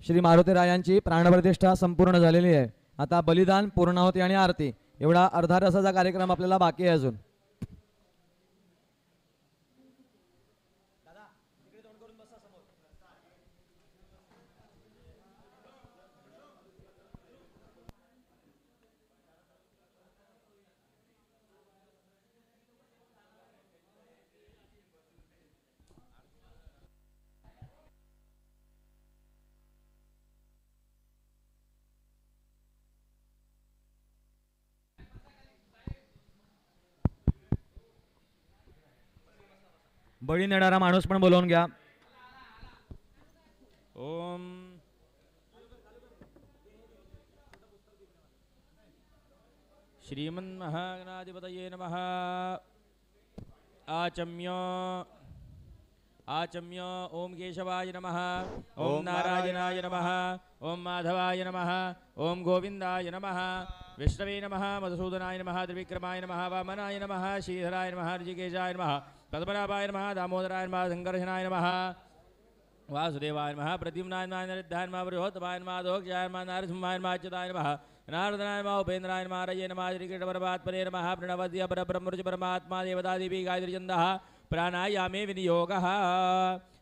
श्री मारुतीरायांची प्राणप्रतिष्ठा संपूर्ण झालेली आहे। आता बलिदान, पूर्णाहुती आणि आरती एवढा अर्धा तासाचा कार्यक्रम आपल्याला बाकी आहे अजून। बळी नेणारा माणूस पण बोलवून घ्या। ओम श्रीमन्महागणाधिपतये नमः। आचम्य आचम्य ओम केशवाय नमः, ओम नारायणाय नमः, ओम माधवाय नमः, ओम गोविंदाय नमः, विष्णवे नमः, मधुसूदनाय नमः, त्रिविक्रमाय नमः, वामनाय नमः, श्रीधराय नमः, ऋषिकेशाय नमः, पद्मनाभाय नमः, दामोदराय नमः, संकर्षणाय नमः, वासुदेवाय नमः, प्रद्युम्नाय नमः, निरुद्धाय नमः, बृहत्तमाय नमः, दोक्षाय नमः, नारसिंहाय नमः, अच्युताय नमः, नारदनाय नमः, उपेन्द्राय नमः, हरये नमः, श्रीकृष्ण परमात्मने नमः, प्रणवद्य परब्रह्मरुचि परमात्मा देवता देवी गायत्री छन्दः प्राणायामे विनियोगः।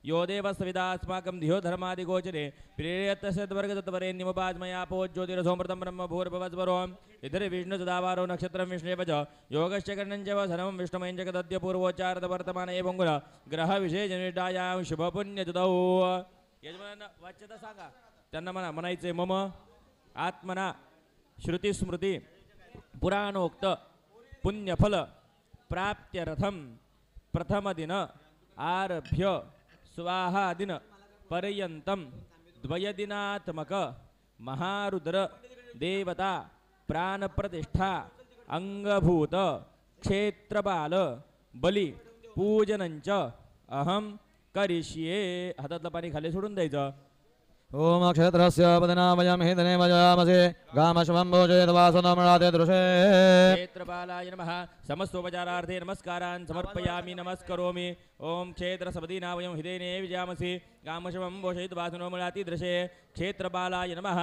यो देवस्विदास्माकं धियो धर्मादिगोचरे प्रेरयत्तसद्वर्गदत्तवरेण्यमुपास्मया ज्योतिरसोमृतं ब्रह्म भूर्भुवस्वरोम् इधर विष्णु सदावारो नक्षत्रं विष्णुव च योगश्च कर्णञ्च सर्वं विष्णुमयं च तद्य पूर्वोच्चारवर्तमान एवं गुण ग्रह विशेषनिष्ठायां शुभपुण्यतुतौ। यजमान वाच्यता सांगा त्यांना म्हणा, म्हणायचे मम आत्मना श्रुतिस्मृती पुराणोक्त पुण्यफल प्राप्त्यर्थं प्रथमदिन आरभ्य स्वाहा दिन पर्यंतम द्वयदिनात्मक महारुद्र देवता प्राणप्रतिष्ठा अंगभूत क्षेत्रपाल बली पूजनंच अहम करिष्ये। हातातलं पाणी खाली सोडून द्यायचं। ओम क्षेत्रस्य पदनामयं हितने वजामसे गामश्वं भोजयद्वासनमृणाते दृशे। क्षेत्रपालाय नमः। समस्तोपचारार्थे नमस्कारान् समर्पयामि नमस्करोमि। ओम क्षेत्रसपदीनामयं हितेने विजामसि गामश्वं भोजयद्वासनमृणाति दृशे। क्षेत्रपालाय नमः।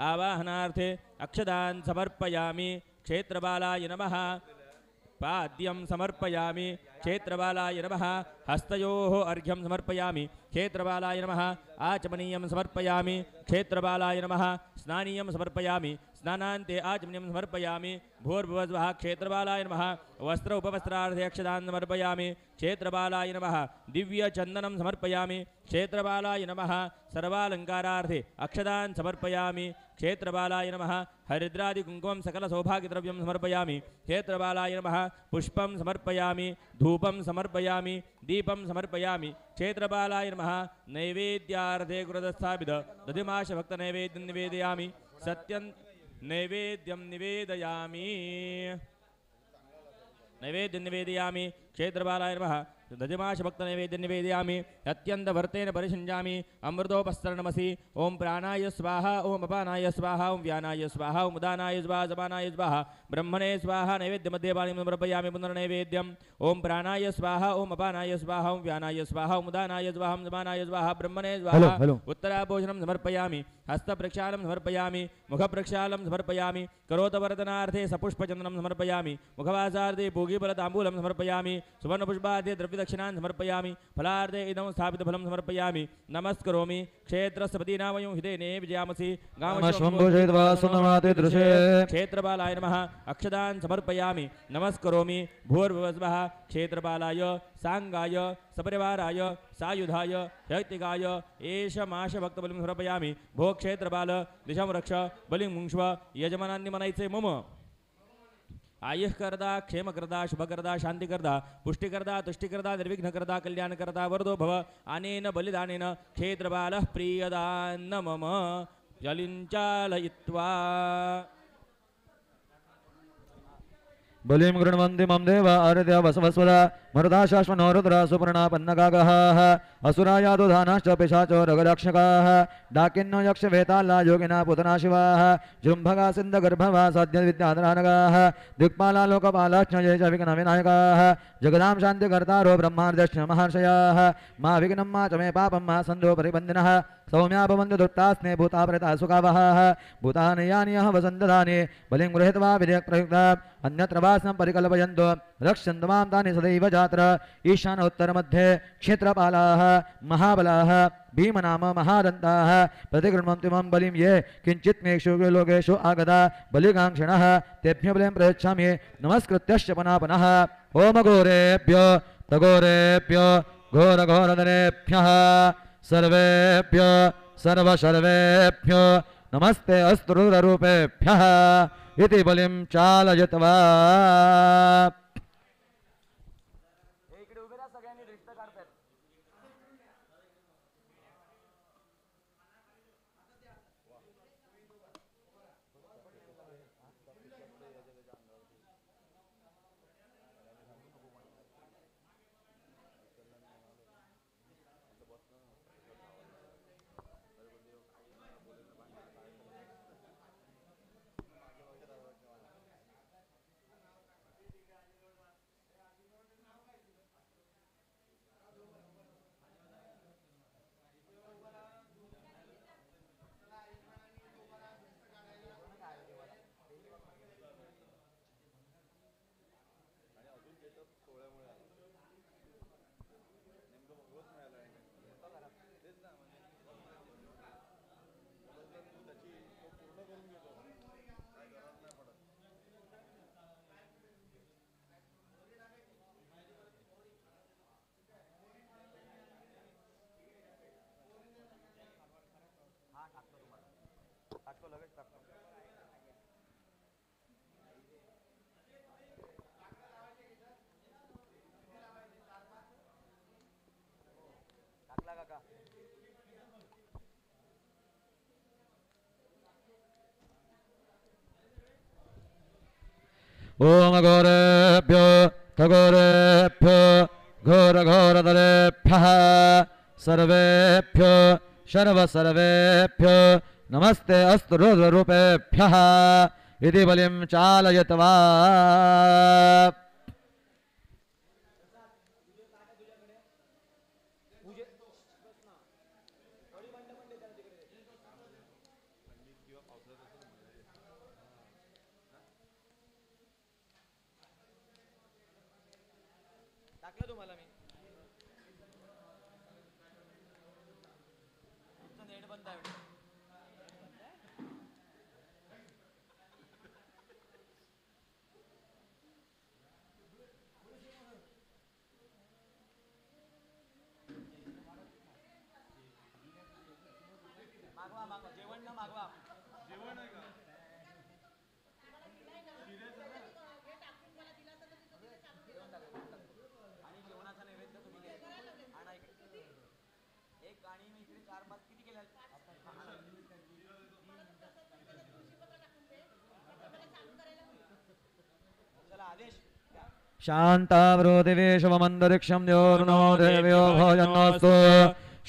आवाहनार्थे अक्षदान् समर्पयामि। क्षेत्रपालाय नमः। पाद्यं समर्पयामि। क्षेत्रपालाय नमः। हस्तयोः अर्घ्यं समर्पयामि। क्षेत्रपालाय नमः। आचमनीयं समर्पयामि। क्षेत्रपालाय नमः। स्नानीयं समर्पयामि। स्नानान्ते आचमनीयं समर्पयामि। भूर्भुवस्वः। क्षेत्रपालाय नमः। वस्त्र उपवस्त्रार्थे अक्षदान् समर्पयामि। क्षेत्रपालाय नमः। दिव्यचन्दनं समर्पयामि। क्षेत्रपालाय नमः। सर्वालङ्कारार्थे अक्षदान् समर्पयामि। क्षेत्रपालाय नमः। हरिद्रादिकुङ्कुमं सकलसौभाग्यद्रव्यं समर्पयामि। क्षेत्रपालाय नमः। पुष्पं समर्पयामि। धूपं समर्पयामि। दीपं समर्पयामि। क्षेत्रपालाय नमः। नैवेद्यार्थे कृतस्थापित दधिमाश भक्त नैवेद्यं निवेदयामि। सत्यं नैवेद्यं निवेदयामि। नैवेद्यं निवेदयामि। क्षेत्रपालाय नमः। दधिमाश भक्त नैवेद्यं निवेदयामि। अत्यन्तवर्तेन परिषिञ्जामि। अमृतोपस्तरणमसि। ओम प्राणाय स्वाहा, ओम अपानाय स्वाहा, ओम व्यानाय स्वाहा, ओम उदानाय स्वाहा, समानाय स्वाहा, ब्रह्मणे स्वाहा। नैवेद्यमध्ये पाणिं समर्पयामि पुनर्नैवेद्यम्। ओम प्राणाय स्वाहा, ओम अपानाय स्वाहा, ओम व्यानाय स्वाहा, ओम उदानाय स्वाहा, ओम समानाय स्वाहा, ब्रह्मणे स्वाहा। उत्तराभूषणं समर्पयामि। हस्तप्रक्षालं समर्पयामि। मुखप्रक्षालं समर्पयामि। करोतवर्धनार्थे सपुष्पचन्दनं समर्पयामि। मुखवासार्थे पूगीफलताम्बूलं समर्पयामि। सुवर्णपुष्पार्थे द्रव्यदक्षिणान् समर्पयामि। फलार्थे इदं स्थापितफलं समर्पयामि। नमस्करोमि। क्षेत्रस्पदीनामयं हितेने विजयामसि गामश्वं भोजयद्वासनमृणाते दृशे। क्षेत्रपालाय नमः। अक्षदान् समर्पयामि। नमस्करोमि। भूर्भुवस्वः। क्षेत्रपालाय सांगाय सपरिवाराय सायुधाय शक्तिकाय एष माश भक्तबलिं समर्पयामि। भो क्षेत्रपाल दिशं रक्ष बलिं मुंक्ष्व। यजमानांनी म्हणायचे मम आयुः करता, क्षेम करता, शुभ करता, शांती करता, पुष्टि करता, तुष्टि करता, निर्विघ्न करता, कल्याण करता, वरदो भव। अनेन बलिदानेन क्षेत्रपालः प्रियदान मम जलिञ्चालयित्वा। बलिं गृह्णवन्ति मम देव आरत्य वसवस्वदा मरुदा शाश्वनो रुद्रा सुपर्णा पन्नगागः असुरा यादुधानश्च पिशाचो रगरक्षकाः डाकिन्नो यक्षवेताला योगिना पुतना शिवाः जृम्भगा सिन्धगर्भवा सद्यविद्याधरानगाः दिक्पाला लोकपालाश्च ये च विघ्नविनायकाः जगदां शान्तिकर्तारो ब्रह्मार्दश्च महर्षयाः मा विघ्नं मा च मे पापं मा सन्धो परिबन्धिनः सौम्या भवन्तु दुष्टास्ने भूता प्रेता सुखावः भूतानि यानि यः वसन्तदानि बलिं गृहीत्वा विधेयक प्रयुक्ता अन्यत्र वासं परिकल्पयन्तु रक्षन्तु मां तानि सदैव जात्र ईशान उत्तरमध्ये क्षेत्रपालाः महाबलाः भीमनाम महादन्ताः प्रतिगृह्णन्ति मम बलिं ये किञ्चित् मेषु लोकेषु आगता बलिकाङ्क्षिणः तेभ्यो बलिं प्रयच्छामि नमस्कृत्यश्च पुनः ओम घोरेभ्यो तघोरेभ्यो घोरघोरधरेभ्यः सर्वेभ्यो सर्वशर्वेभ्यो नमस्ते अस्तु रुद्ररूपेभ्यः इति बलिं चालयित्वा ओम घोरेभ्यो खगोरेभ्यो घोरघोरधरेभ्यः सर्वेभ्यो सर्वसर्वेभ्यो नमस्ते अस्तु रुद्ररूपेभ्यः इति बलिं चालयित्वा शान्तावरोदिवेशवमन्तरिक्षं द्योर्नो देव्यो भोजनोऽस्तु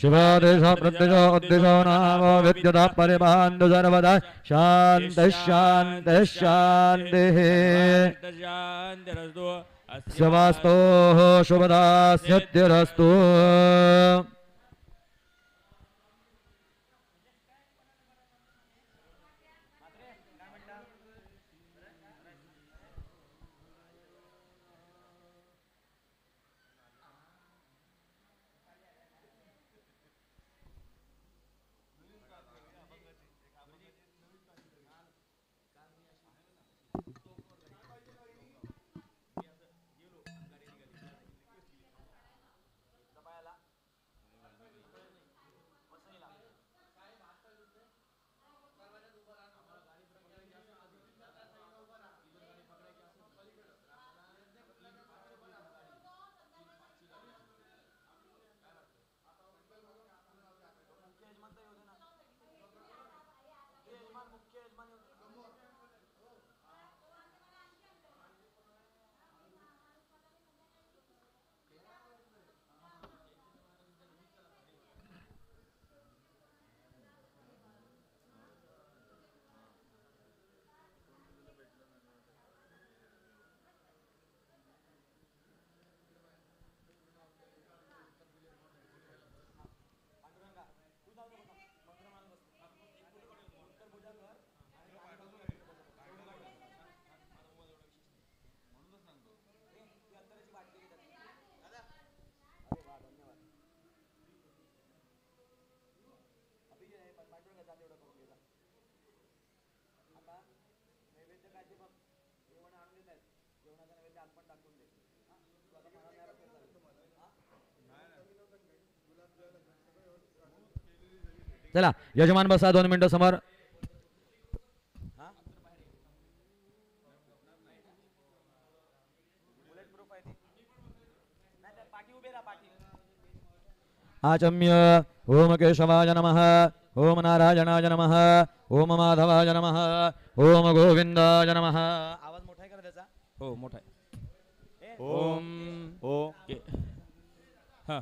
शिवादेशो प्रत्यशो उद्दिशो नामो विद्युतः परिभान्तु सर्वदा शान्तिः शान्तिः शान्तिः शिवास्तोः शुभदा सिद्धिरस्तु चला यजमान बसा 2 मिनिटं समोर. आचम्य ओम केशवाय नमः, ओम नारायणाय नमः, ओम माधवाय नमः, ओम गोविंदाय नमः. आवाज मोठा आहे का त्याचा? हो मोठा आहे. ओम हा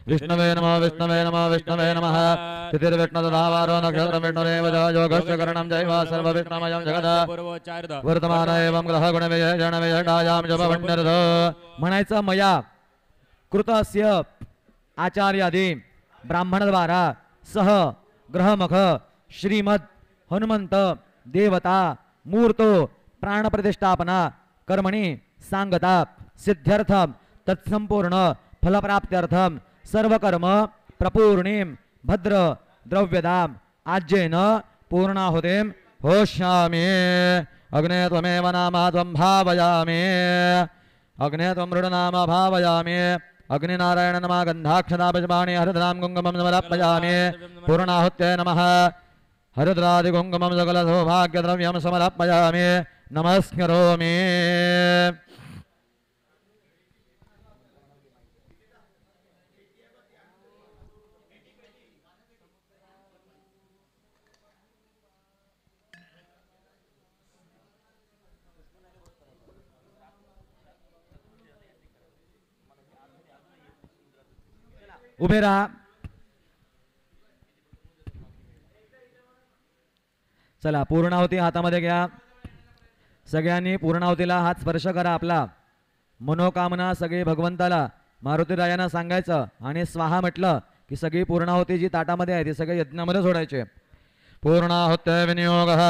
विष्णवे नमः, विष्णवे नमः, विष्णवे नमः. तिथिर्विष्णुदावारो नक्षत्रं विष्णुरेव योगस्य करणं जैव सर्वविष्णुमयं जगदा वर्तमान एवं ग्रह गुणविजयजनविजटायां जपवण्यर्थ. म्हणायचं मया कृतस्य आचार्यादि ब्राह्मणद्वारा सह ग्रहमख श्रीमद हनुमंत देवता मूर्तो प्राणप्रतिष्ठापना कर्मणि सांगता सिद्ध्यर्थम तत्संपूर्ण फलप्राप्त्यर्थम सर्वकर्म प्रपूर्णिं भद्र द्रव्यदाम आज्येन पूर्णाहुतिं होष्यामि. अग्ने त्वमेव नामा त्वं भावयामि, अग्ने त्वं मृडनाम भावयामि. अग्निनारायण नमः. गन्धाक्षदापजपाणि हरिद्रां कुङ्कुमं समर्पयामि. पूर्णाहुत्यै नमः. हरिद्रादिकुङ्कुमं सकलसौभाग्यद्रव्यं समर्पयामि. नमस्करोमि. उभे राहा. चला पूर्णाहुती हातामध्ये घ्या. सगळ्यांनी पूर्णाहुतीला हात स्पर्श करा. आपला मनोकामना सगळी भगवंताला मारुतीरायांना सांगायचं आणि स्वाहा म्हटलं की सगळी पूर्णाहुती जी ताटामध्ये आहे ती सगळी यज्ञामध्ये सोडायचे. पूर्णाहुत्य विनियोगः.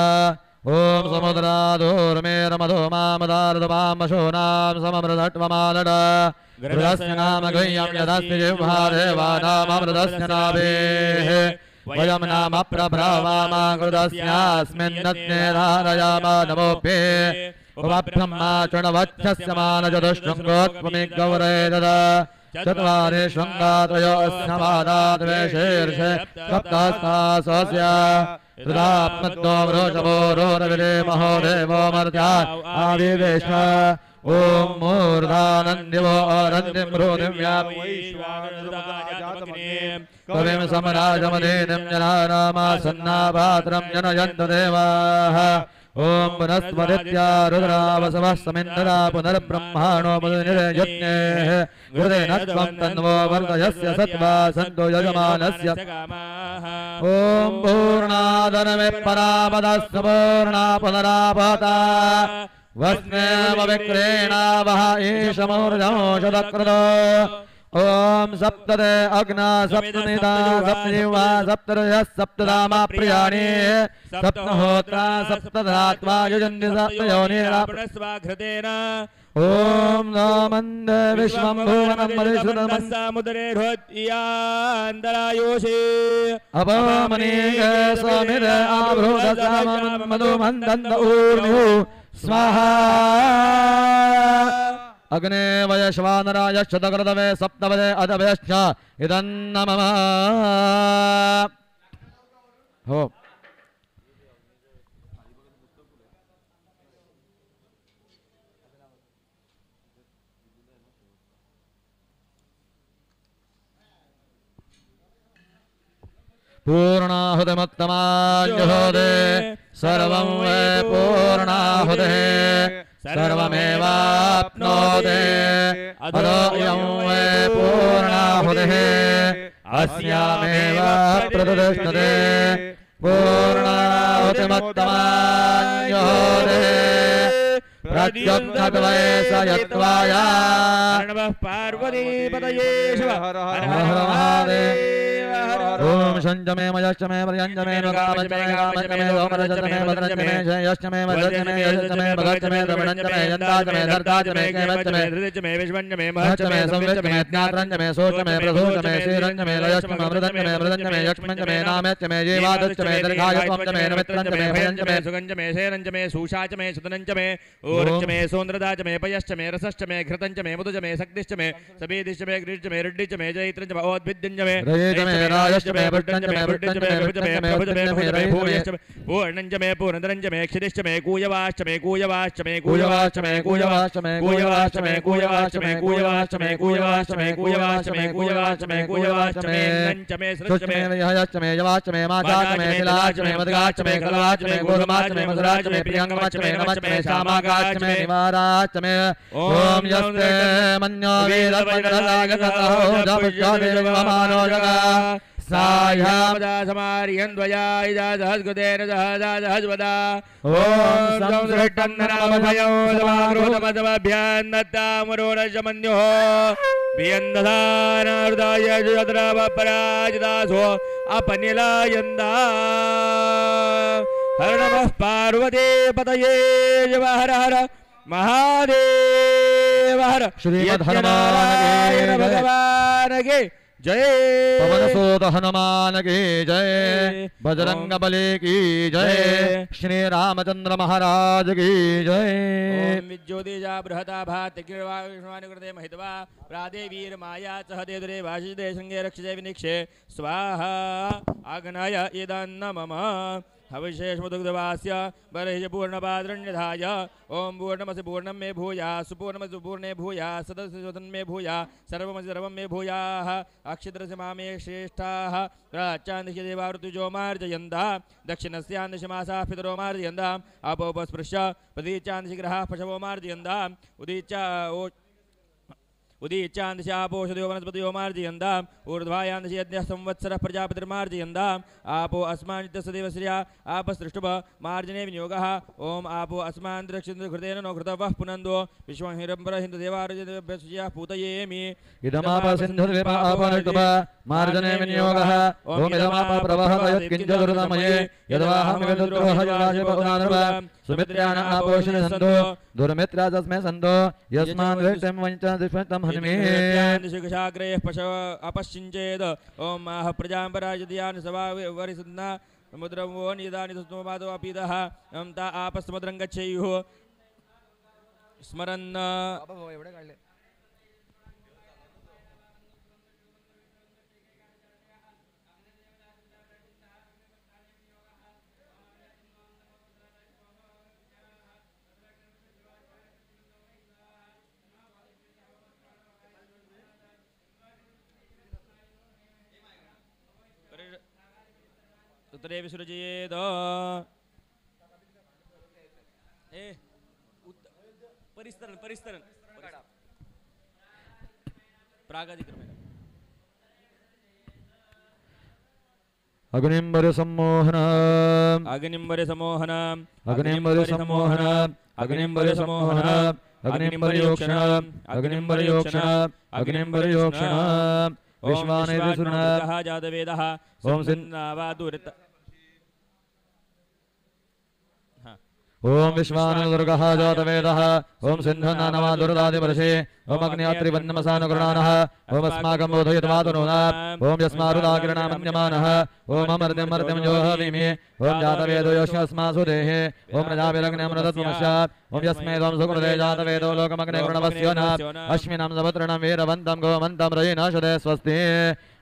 ओम समुद्राधोर्मेरमधो मामदार्दपामशोनां सममृधट्वमालड हृदस्य नाम गह्यं यदस्ति जिह्वा देवानाममृतस्य नाभेः वयं नाम प्रभ्रवामा हृदस्यास्मिन्नग्ने धारयामा नमोऽप्ये उपब्रह्मा चुणवच्छस्य मानजदुष्शृङ्गोत्वमि गौरे ददा चत्वारि शृङ्गात्रयोऽस्नवादा द्वे शीर्षे सप्तस्तासस्य हृदात्मत्वो वृषभो रोरविले महोदेवो मर्त्या आविवेश. ओम मूर्धानन्दिवो कविं समराजमदीनं जनानामासन्नापात्रं जनयन्तु देवाः. ओम पुनस्मृत्या रुद्रावसवः समिन्द्रा पुनर्ब्रह्माणो मुनिर्यज्ञेः गुरुदेन त्वं तन्वो वर्धयस्य सत्त्वा सन्तो यजमानस्य. ओम पूर्णादनमे परापदस्तु पूर्णा पुनरापता वस्नेव विक्रेणा वह ईशमूर्जमोषदकृतो. ओम सप्तदे अग्ना सप्तनिधा सप्तजिह्वा सप्तरजः सप्तधामा प्रियाणि सप्तहोत्रा सप्तधात्वा युजन्ति सप्तयोनिराप्तस्वाघृतेन. ओम नमन्दे विश्वं भुवनं मधुसूदनमन्दायुषे अपमनीये समिरे आभृतसामं मधुमन्दन्द ऊर्ध्वो स्वाहा. अग्ने वयश्वानराय शतकृतवे सप्तवदे अदभयश्च इदं नमः. हो पूर्णाहुतिमुत्तमाञ्जुहोदे सर्वं वै पूर्णाहुतिः सर्वमेवाप्नोति अतो इयं वै पूर्णाहुतिः अस्यामेव प्रतिष्ठते. पूर्णाहुतिमुत्तमाञ्जुहोदे प्रत्युत्थद्वै स यत्त्वाया. पार्वतीपतये शिव हर हर महादेव. ओम शंजमे मयश्चमे पर्यंजमे कामचमे कामचमे सोमरजतमे भद्रंजमे जयश्चमे मजचमे यशचमे भगचमे द्रवणंजमे यंदाचमे धर्ताचमे केवचमे धृतिचमे विश्वंजमे महचमे संविचमे ज्ञात्रंजमे सोचमे प्रभोचमे श्रीरंजमे लयश्चमे अमृतंजमे मृदंजमे यक्ष्मंजमे नामचमे जीवादचमे दीर्घायुत्वंजमे नमित्रंजमे भयंजमे सुगंजमे शेरंजमे सुषाचमे सुतनंजमे ऊर्चमे सोन्द्रदाचमे पयश्चमे रसश्चमे घृतंजमे मुदुजमे शक्तिश्चमे सबेदिश्चमे ग्रीष्चमे रुड्डिचमे जयित्रंजमे ओद्भिद्यंजमे रयेजमे रायश्चमे भट्टंजमे भुट्टंजमे प्रभुजमे भूयश्चमे पूर्णंजमे पूर्णधरंजमे क्षितिश्चमे कूयवाश्चमे कूयवाश्चमे कूयवाश्चमे कूयवाश्चमे कूयवाश्चमे कूयवाश्चमे कूयवाश्चमे कूयवाश्चमे कूयवाश्चमे कूयवाश्चमे कूयवाश्चमे नंचमे सृष्चमे यश्चमे यवाश्चमे माचाचमे शिलाचमे मदगाचमे खलवाचमे गोधमाचमे मधुराचमे प्रियंगमचमे नमचमे श्यामागाचमे निवाराचमे ओम यस्ते मन्यो वेदपदरागतहो जपश्चादेवमानोजगा सायामदा समार्यन्द्वया इदा सहस्कृतेन सहस्वदा ओम संसृष्टन्ननामभयो समाकृतमदमभ्यान्नत्तामरोणशमन्योः भियन्दधानार्दाय जुद्रवपराजिदासो अपनिलायन्दा हर नमः पार्वती पतये शिव हर हर महादेव हर श्रीमद्हनुमान भगवान के जय पवन सूत हनुमान की जय बजरंग बली की जय श्री रामचंद्र महाराज की जय ओम विज्योतिजा बृहता भाति किरवा विष्णुवानि कृते महितवा प्रादेवीर माया सहदेवरे वासिदे संगे रक्षिते विनिक्षे स्वाहा आग्नाय इदन्न मम हविशेषमुदुग्धवास्य बर्हिः पूर्णपाद्रण्यधाय ओम पूर्णमसि पूर्णं मे भूया सुपूर्णमसि पूर्णे भूया सदस्य सुदन् मे भूया सर्वमसि सर्वं मे भूयाः अक्षिद्रस्य मामे श्रेष्ठाः प्राच्यान्दिशि देवावृतुजो मार्जयन्ता दक्षिणस्यान्दिशि मासाः पितरो मार्जयन्ता अपोपस्पृश्य प्रतीच्यान्दिशि ग्रहाः पशवो मार्जयन्ता उदीच्चान्दशापोषधयो वनस्पतयो मार्जयन्ताम् ऊर्ध्वायान्दशि यज्ञः संवत्सरः प्रजापतिर्मार्जयन्ताम् आपो अस्मान्नित्यस्य देवश्रिया आपसृष्टुभ मार्जने विनियोगः ओम आपो अस्मान्त्रक्षिन्द्रघृतेन नो घृतवः पुनन्दो विश्वं हिरम्बर हिन्दुदेवार्जयः पूतयेमि इदमाप सिन्धुर्विपापनष्टुभ मार्जने विनियोगः ओम इदमाप प्रवहत यत्किञ्चदुर्दमये यद्वाहमिवदुर्द्रोहजराजपौनानर्व सुमित्र्याण आपोषिण सन्तो दुर्मित्रा तस्मै सन्तो यस्मान् वेष्टं वञ्च दुष्मतं हनिमे शिखशाग्रयः पशव अपश्चिञ्चेद ओम माह प्रजां पराजदयानि सभा वरिसन्ना समुद्रमो निदानि सुस्मपादो अपीदः ता आपसमुद्रं गच्छेयुः स्मरन् उत्तरे विसृजेत परिस्तरण परिस्तरण प्रागाधिक्रमेण अग्निंबर सम्मोहन अग्निंबर सम्मोहन अग्निंबर सम्मोहन अग्निंबर सम्मोहन अग्निंबर योक्षण अग्निंबर योक्षण अग्निंबर योक्षण विश्वाने विसुरः जातवेदः ओम सिन्नावादुरित ओम विश्वानन्दुर्गः जातवेदः ओम सिन्धनानवादुरदादिवर्षे ओम अग्न्यात्रिवन्नमसानुगृणानः ओम अस्माकं बोधयत्वातनूनात् ओम यस्मारुदाकिरणामन्यमानः ओम अमर्त्यमर्त्यं जोहविमि ओम जातवेदो योष्यस्मासु देहे ओम प्रजाभिरग्नमृतत्वमस्यात् ओम यस्मै त्वं सुकृते जातवेदो लोकमग्निगृणवस्योनात् अश्विनं सवत्रणं वीरवन्तं गोमन्तं रयिनाशदे स्वस्ति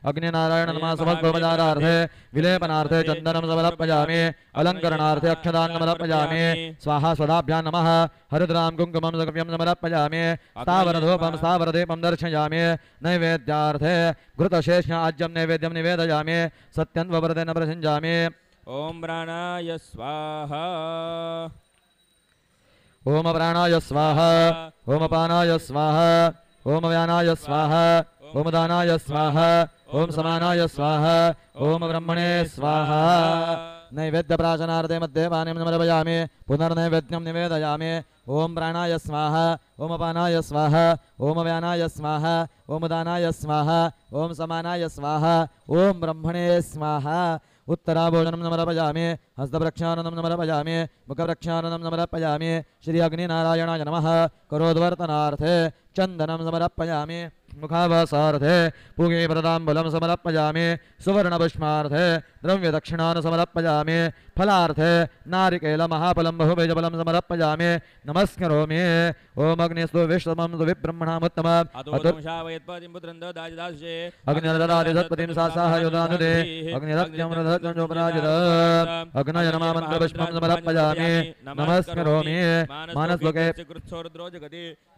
अग्निनारायण नमस्मद्भवजारार्थे विलेपनार्थे चन्दनं समर्पयामि अलङ्करणार्थे अक्षताङ्गमर्पयामि स्वाहा स्वदाभ्यां नमः हरिद्रां कुङ्कुमं सकव्यं समर्पयामि स्थावरधूपं स्थावरदीपं दर्शयामि नैवेद्यार्थे घृतशेषाज्यं नैवेद्यं निवेदयामि सत्यं वव्रतेन प्रसञ्जामि ओम प्राणाय स्वाहा ओम प्राणाय स्वाहा ओम पानाय स्वाहा ओम व्यानाय स्वाहा ओम दानाय स्वाहा ओम समानाय स्वाहा ओम ब्रह्मणे स्वाहा नैवेद्य प्राशनार्थे मध्ये पानीं समर्पयामि पुनर्नैवेद्यं निवेदयामि ओम प्राणाय स्वाहा ओम अपानाय स्वाहा ओम व्यानाय स्वाहा ओम दानाय स्वाहा ओम समानाय स्वाहा ओम ब्रह्मणे स्वाहा उत्तराभोजनं समर्पयामि हस्तप्रक्षालनं समर्पयामि मुखप्रक्षालनं समर्पयामि श्री अग्निनारायणाय नमः करोद्वर्तनार्थे चन्दनं समर्पयामि मुखावसार्थे पूगे प्रदाम्बुलं समर्पयामि सुवर्णपुष्पार्थे द्रव्यदक्षिणान् समर्पयामि फलार्थे नारिकेलमहाफलं बहुबीजफलं समर्पयामि नमस्करोमि ओम अग्निस्तु विश्वमं तु विब्रह्मणामुत्तमम् अग्निर्ददाति सत्पतिं सासाह युधानुदे अग्निरत्यमृतत्वं जोपराजित अग्नय नमः मन्त्रपुष्पं समर्पयामि नमस्करोमि मानसलोके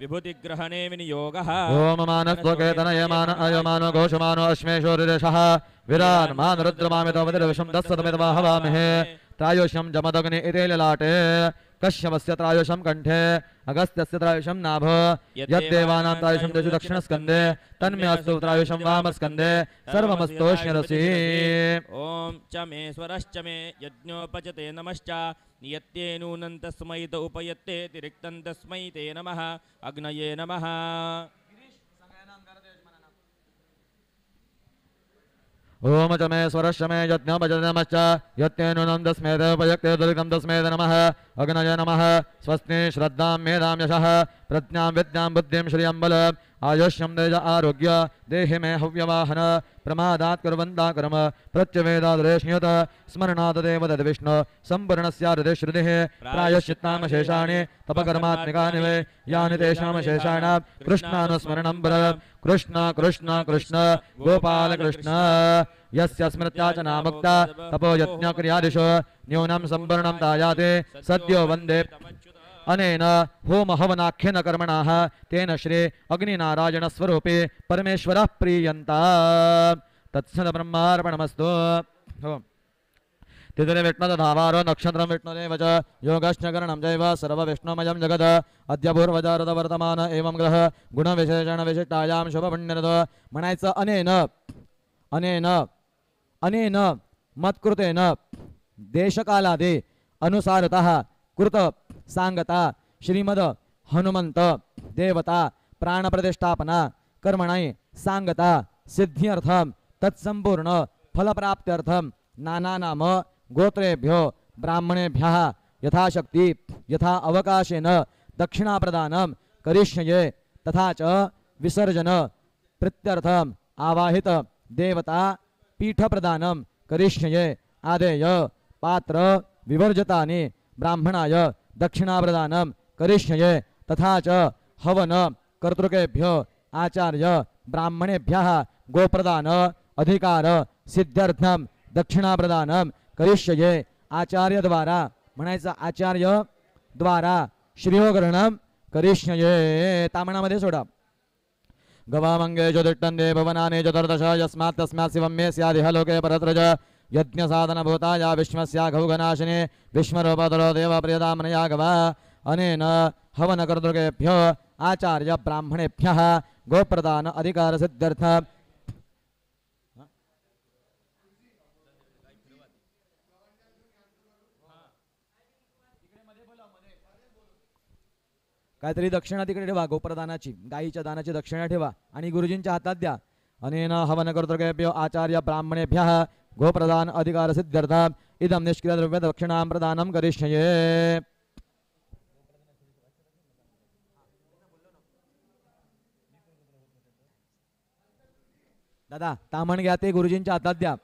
विभूतिग्रहणे विनियोगः ओम मानसलोकेतनयमान अयमानो घोषमानो अश्मेशो ऋषः विरान् मान रुद्रमामितोपतिर्विषं तत्सदमितमाहवामहे त्रायुष्यं जमदग्नि इति ललाटे कश्यपस्य त्रायुषं कंठे अगस्त्यस्य त्रायुषं नाभ यद्देवानां त्रायुषं दशु दक्षिणस्कन्धे तन्मे अस्तु त्रायुषं वामस्कन्धे सर्वमस्तोष्ण्यरसि ओम च मे स्वरश्च मे यज्ञोपचते नमश्च नियत्ये नूनं तस्मै त उपयत्ते तिरिक्तं तस्मै ते नमः अग्नये नमः ओम च मे स्वरश्च मे यज्ञोपचते नमश्च यत्तेनूनं तस्मै ते उपयत्ते तिरिक्तं तस्मै ते नमः अग्नये नमः स्वस्ति श्रद्धां मेधां यशः प्रज्ञां विद्यां बुद्धिं श्रियं बलम् आयुष्यं तेज आरोग्य देहि मे हव्यवाहन प्रमादात् कुर्वन्ता कर्म प्रत्यवेदाद्रेष्ण्यत स्मरणात् देव तद्विष्णु सम्पूर्णस्यार्धे श्रुतिः प्रायश्चित्तामशेषाणि तपकर्मात्मिकानि वै यानि तेषामशेषाणां कृष्णानुस्मरणं परं कृष्ण कृष्ण कृष्ण गोपाल कृष्ण यस्य स्मृत्या च नामुक्ता तपो यज्ञक्रियादिषु न्यूनं सम्पूर्णं तायाते सद्यो वन्दे अनेन होम हवनाख्यन कर्मणः तेन श्री अग्निनारायण स्वरूपे परमेश्वरः प्रीयन्ता तत्सद ब्रह्मार्पणमस्तु तिथिरे विष्णुधावारो नक्षत्रं विष्णुदेव च योगश्चकरणं चैव सर्वविष्णुमयं जगत् अद्य पूर्वजारतवर्तमान एवं ग्रह गुणविशेषणविशिष्टायां शुभपुण्यरत म्हणायचं अनेन मत्कृतेन देशकालादि अनुसारतः कृत सांगता श्रीमद हनुमंत देवता प्राणप्रतिष्ठापना कर्मणाई सांगता सिद्ध्यर्थम तत्संपूर्ण फलप्राप्त्यर्थम नाना नाम गोत्रेभ्यो ब्राह्मणेभ्यः यथाशक्ति यथा अवकाशेन दक्षिणाप्रदानं करिष्ये तथा च विसर्जन प्रीत्यर्थम आवाहित देवता पीठप्रदानं करिष्ये आदेय पात्र विवर्जितानि ब्राह्मणाय दक्षिणाप्रदानं करिष्ये तथा च हवन कर्तृकेभ्यो आचार्य ब्राह्मणेभ्यः गोप्रदान अधिकार सिद्ध्यर्थम दक्षिणाप्रदानं करिष्ये आचार्य द्वारा म्हणायचं आचार्य द्वारा श्रीयोग्रहणं करिष्ये तामणामध्ये सोडा गवामंगे ज्योतिष्ठन्ते भवनानि चतुर्दश यस्मात् तस्मात् शिवं मे स्यादिह लोके परत्रज यज्ञसाधनभूताया विश्वस्याघौघनाशिने विश्वरूपधरो देवप्रियतामनया गवा अनेन हवनकर्तृकेभ्यो आचार्य ब्राह्मणेभ्यः गोप्रदान अधिकारसिद्ध्यर्थ काहीतरी दक्षिणा तिकडे ठेवा गोप्रदानाची गायीच्या दानाची दक्षिणा ठेवा आणि गुरुजींच्या हातात द्या अनेन हवनकर्तृकेभ्यो आचार्य ब्राह्मणेभ्यः गोप्रदान अधिकार सिद्ध्यर्थ इदं निष्क्रिय द्रव्य दक्षिणां प्रदानं करिष्ये दादा तामण घ्या ते गुरुजींच्या हातात द्या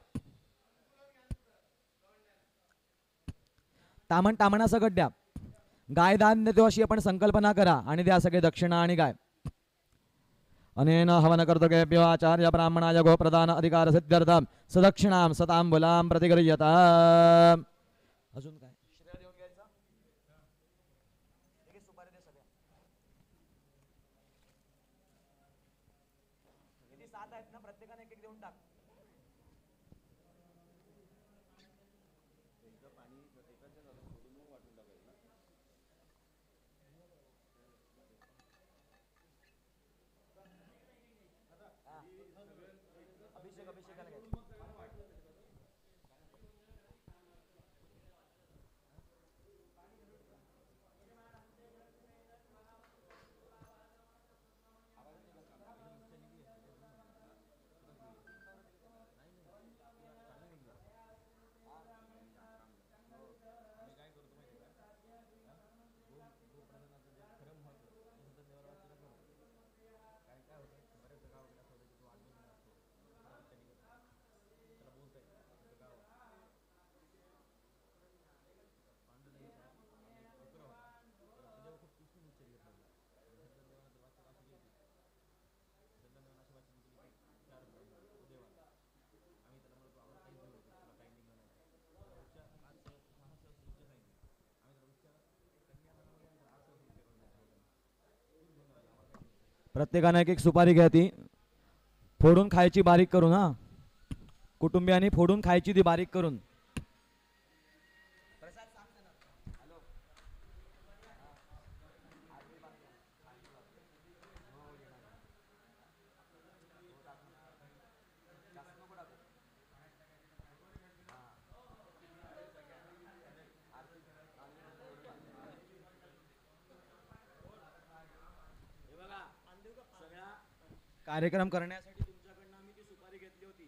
तामणा सकट द्या गाय दान देतो अशी आपण संकल्पना करा आणि द्या सगळे दक्षिणा आणि गाय अनेन हवनकर्तृकेभ्यो आचार्य ब्राह्मणाय गोप्रदान अधिकार सिद्ध्यर्थम सदक्षिणां सतांबुलां प्रतिगृह्यता अजून काय श्रेय देऊन घ्यायचा एक सुपारी दे सगळ्या किती 7 आहेत ना प्रत्येकाने एक एक देऊन टाक प्रत्येकाने एक एक सुपारी घ्या, ती फोडून खायची बारीक करून. हा, कुटुंबियांनी फोडून खायची ती बारीक करून. कार्यक्रम करण्यासाठी तुमच्याकडनं आम्ही ती सुपारी घेतली होती.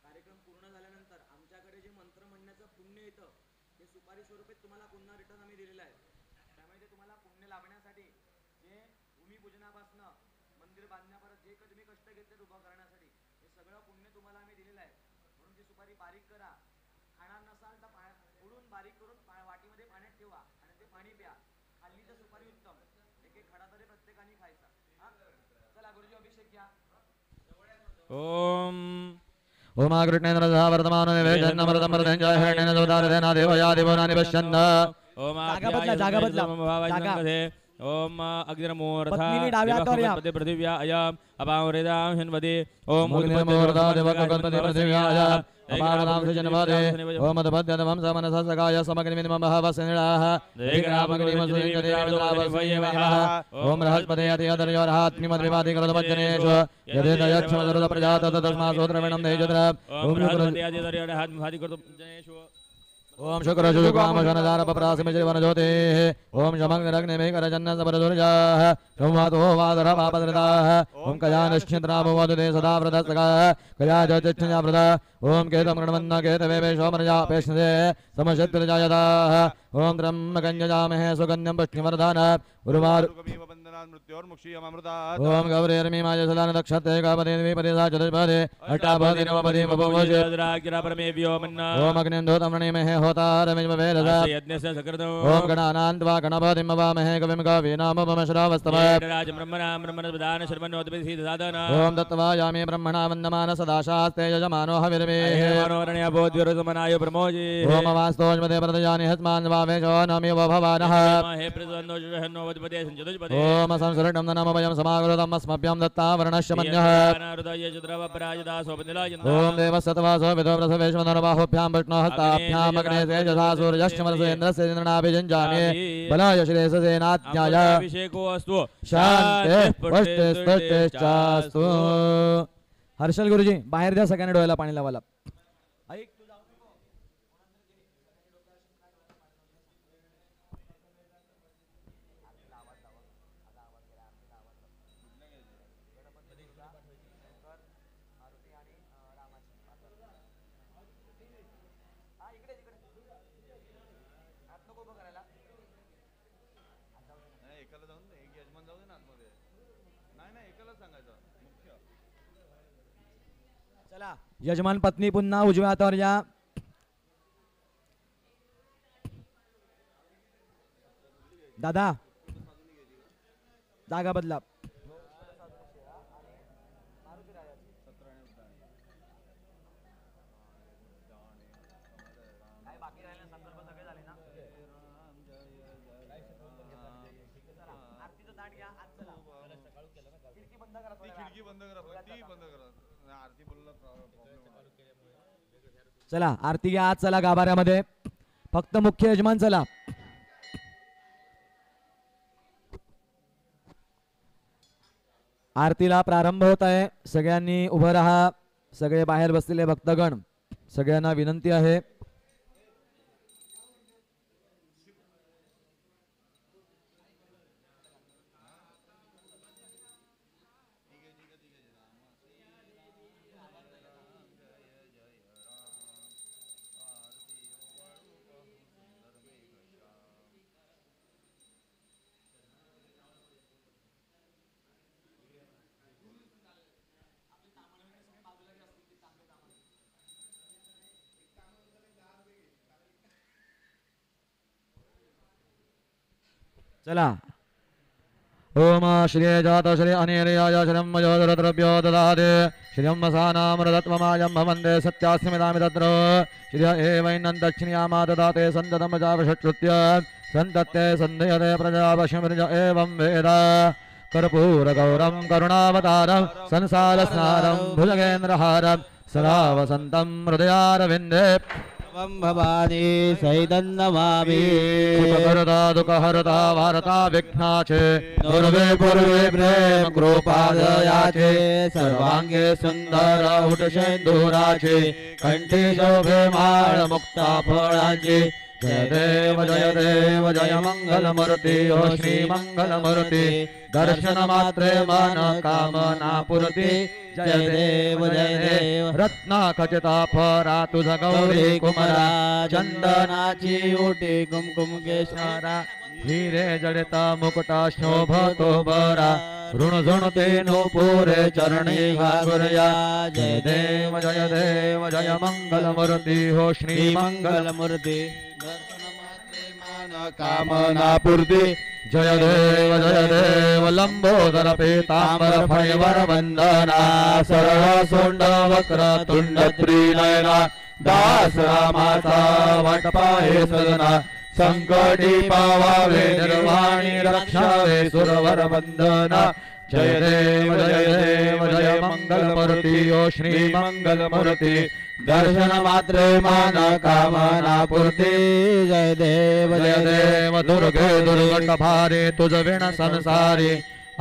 कार्यक्रम पूर्ण झाल्यानंतर आमच्याकडे जे मंत्र म्हणण्याचं पुण्य येतं ते सुपारी स्वरूपे तुम्हाला पुन्हा रिटर्न आम्ही दिलेलं आहे. त्यामुळे ते तुम्हाला पुण्य लाभण्यासाठी जे भूमिपूजनापासून मंदिर बांधण्यापर्यंत जे तुम्ही कष्ट घेतले उभं करण्यासाठी हे सगळं पुण्य तुम्हाला आम्ही दिलेलं आहे. म्हणून ती सुपारी बारीक करा. खाणार नसाल तर फोडून बारीक करून वाटीमध्ये पाण्यात ठेवा आणि ते पाणी प्या. खाल्ली तर सुपारी उत्तम. एक एक खडा तरी प्रत्येकाने खायचा. चला गुरुजी अभिषेक घ्या. ओम ओम कृष्णेन्द्रः वर्तमानो निवेशन्नमृतमृतञ्जय हरणेन जोदारतेन देवया देवनानि पश्यन्. ओम जागा बदला. ओम अग्निर्मूर्धा पत्नीने डाव्या हातावर या. पृथिव्या अयम अपावृदां हिन्वदे ओम अग्निर्मूर्धा देवकल्पति पृथिव्याय अपावृदां सृजनवदे. ओम मदपद्यतमं समनसः सखाय समग्निमिमं बहवस्निलाः दिग्रामग्निमसुरिङ्गदेवः. ओम बृहस्पते अतियदर्योर्हात्म्यमद्विवादि कृतमज्जनेषु यदेदयच्छमदरुदप्रजात तस्मासोत्रविणं देजद्र. ओम ओम शुक्र शुक्रामशनदारपरासिमिजवनज्योतिः. ओम शमग्निरग्निमेकरजन्नसपरदुर्जाः संवातो वादरपापदृताः. ओम कयानश्चित्रामोदुदे सदा व्रतस्सखाः कया ज्योतिष्ठ्याव्रता. ओम केतम गणवन्न केतवे वेशोमरजापेष्णदे समशत्रुजायताः. ओम ब्रह्मकन्यजामहे सुकन्यं पुष्टिवर्धन उर्वारु ओम गौरीर्मीमाय सदान दक्षते कापदे द्विपदे सा चतुष्पदे अष्टापदे नवपदे बभूवजे. ओम अग्निन्दोतमणिमहे होतारमिजवेदसा. ओम गणानान्त्वा गणपतिं मवामहे कविं कवीनामुपम श्रावस्तमः. ओम दत्तवायामि ब्रह्मणा वन्दमान सदा शास्ते यजमानो हविर्मेः. ओम वास्तोजमदे प्रदयानि हस्मान् वावेशो नमि भवानः. ओम संसरणं नमवयं समागृतम् अस्मभ्यं दत्तावरणस्य मन्यः. ओम देवसत्वासो विदो प्रसवेश्वरबाहुभ्यां विष्णो हस्ताभ्याम् अग्ने तेजसा सूर्यश्चमरसेन्द्रस्य इन्द्रनाभिषिञ्जामि बलाय श्रेयसेनाज्ञाय शान्तिः पुष्टिस्तुतिश्चास्तु. हर्षल गुरुजी बाहेर द्या, सगळ्यांनी डोळ्याला पाणी लावायला. चला यजमान पत्नी पुन्हा उजव्या हातावर या. दादा जागा बदला. चला आरती घ्या. आज चला गाभाऱ्यामध्ये फक्त मुख्य यजमान. चला आरतीला प्रारंभ होत आहे. सगळ्यांनी उभं राहा. सगळे बाहेर बसलेले भक्तगण सगळ्यांना विनंती आहे. चला ओम श्री जात श्री अनिर्याय श्रीं मयोदरद्रव्यो ददाते श्रियं वसानामृतत्वमायं भवन्ते सत्यास्मिदामि तत्र श्रिय एवैनं दक्षिण्यामा ददाते सन्ततं जावषट्श्रुत्य सन्तत्ते सन्धयते प्रजावशमृज एवं वेद कर्पूरगौरं करुणावतारं संसारस्नारं भुजगेन्द्रहारं सदा वसन्तं हृदयारविन्दे भवानी सैदन्नमामि सुखकरता दुःखहरता वारता विघ्नाचे दुर्वे पूर्वे प्रेम कृपादयाचे सर्वांगे सुंदर उटशेंदुराचे कंठी शोभे माळ मुक्ता फळांची जय देव जय मंगलमूर्ती ओ श्री मंगलमूर्ती दर्शन मात्रे मन कामना पुरती जय देव रत्ना खचिता फरा तुझ गौरी कुमारा चंदनाची ओटी कुमकुम केशरा हिरे जडिता मुकुटा शोभतो बरा ऋण झुणते नुपुरे चरणी घागुरया जय देव जय मंगलमूर्ती हो श्री मंगलमूर्ती दर्शन मात्रे मन कामना पूर्ती जय देव लंबोदर पीतांबर फणीवर वंदना सरळ सोंड वक्र तुंड त्रिनयना दास रामाचा वाटपाहे सदना संकटी पावावे निर्वाणी रक्षावे सुरवर वंदना जय देव जय मंगलमूर्ती ओ श्री मंगलमूर्ती दर्शन मात्रे मन कामना पूर्ती जय देव दुर्गे दुर्गट भारे तुझ विण संसारी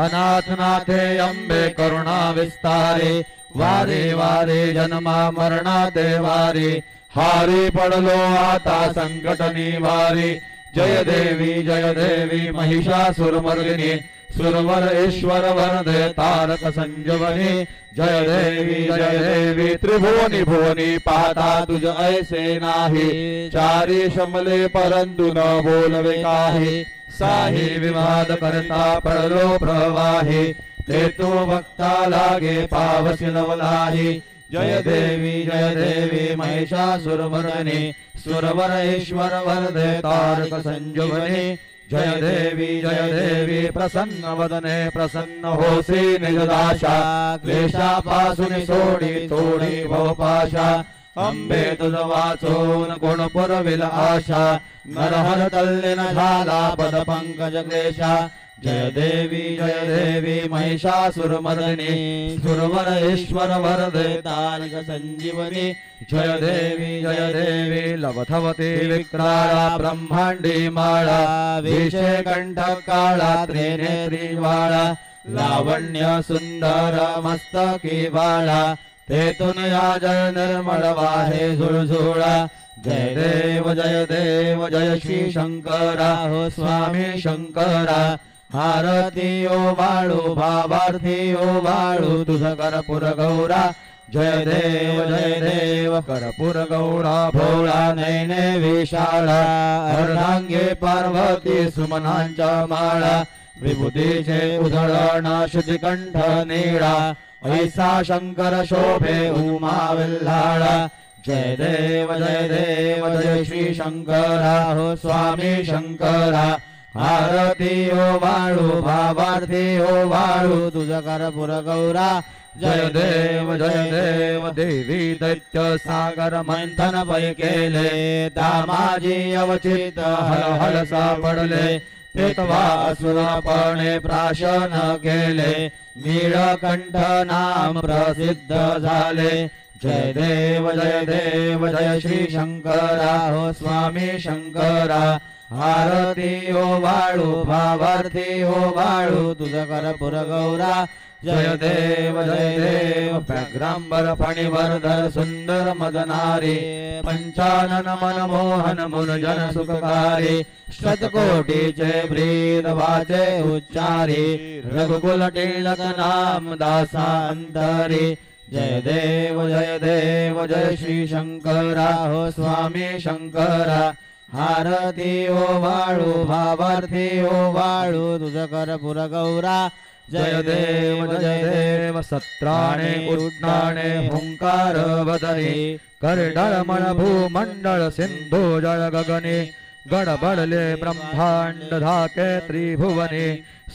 अनाथ नाथे अंबे करुणा विस्तारे वारे वारे जन्मा मरणा देवारी हारी पडलो आता संकट निवारी जय देवी महिषासुरमर्दिनी सुरवर ईश्वर वरदे तारक संजीवनी जय देवी त्रिभुवनी भुवनी पाहता तुझ ऐसे नाही चारी शमले परंतु न बोलवे काही साही विवाद करता पडलो प्रवाही ते तो भक्ता लागे पावसी नवलाही जय देवी महिषासुरमर्दिनी सुरवर ईश्वर वरदे तारक संजीवनी जय देवी प्रसन्न वदने प्रसन्न होसी निजदाशा क्लेशापासून सोडी तोडी भवपाशा अंबे तुझ वाचून गुण पुरविल आशा नरहर तल्लीन झाला पद पंकज क्लेशा जय देवी महिषासुरमर्दिनी सुरवर ईश्वर वरदे तारक संजीवनी जय देवी लवथवती विक्राळा ब्रह्मांडी माळा विषे कंठ काळा त्रिनेत्रीवाळा लावण्य सुंदर मस्तकी बाळा तेतून या जय निर्मळ वाहे झुळझुळा जय देव जय श्री शंकरा हो स्वामी शंकरा आरती ओ बाळू भावार्थी ओ बाळू तुझ कर्पूर गौरा जय देव कर्पूर गौरा भोळा नैने विशाळा अर्धांगे पार्वती सुमनांच्या माळा विभूतीचे उधळण श्रुतिकंठ नीळा ऐसा शंकर शोभे उमा विल्हाळा जय देव जय श्री शंकरा हो स्वामी शंकरा आरती ओ बाळू भावार्थी ओ बाळू तुझ कर्पूर गौरा जय देव देवी दैत्य सागर मंथन पै केले दामाजी अवचित हल हल सापडले तेतवा असुरपणे प्राशन केले नीळकंठ नाम प्रसिद्ध झाले जय देव जय श्री शंकरा हो स्वामी शंकरा आरती ओ बाळू भावार्थी ओ बाळू तुझ कर्पूर गौरा जय देव व्याघ्रांबर फणिवर्धर सुंदर मदनारी पंचानन मनमोहन मुनजन सुखकारी शतकोटीचे ब्रीद वाचे उच्चारी रघुकुल टिळक नाम दासांतरी जय देव जय श्री शंकरा हो स्वामी शंकरा आरती ओ बाळू भावार्थी ओ बाळू तुझ कर्पूर गौरा जय देव सत्राणे उड्डाणे हुंकार वदने करडळ मळ भूमंडळ सिंधू जळ गगने गडबडले ब्रह्मांड धाके त्रिभुवने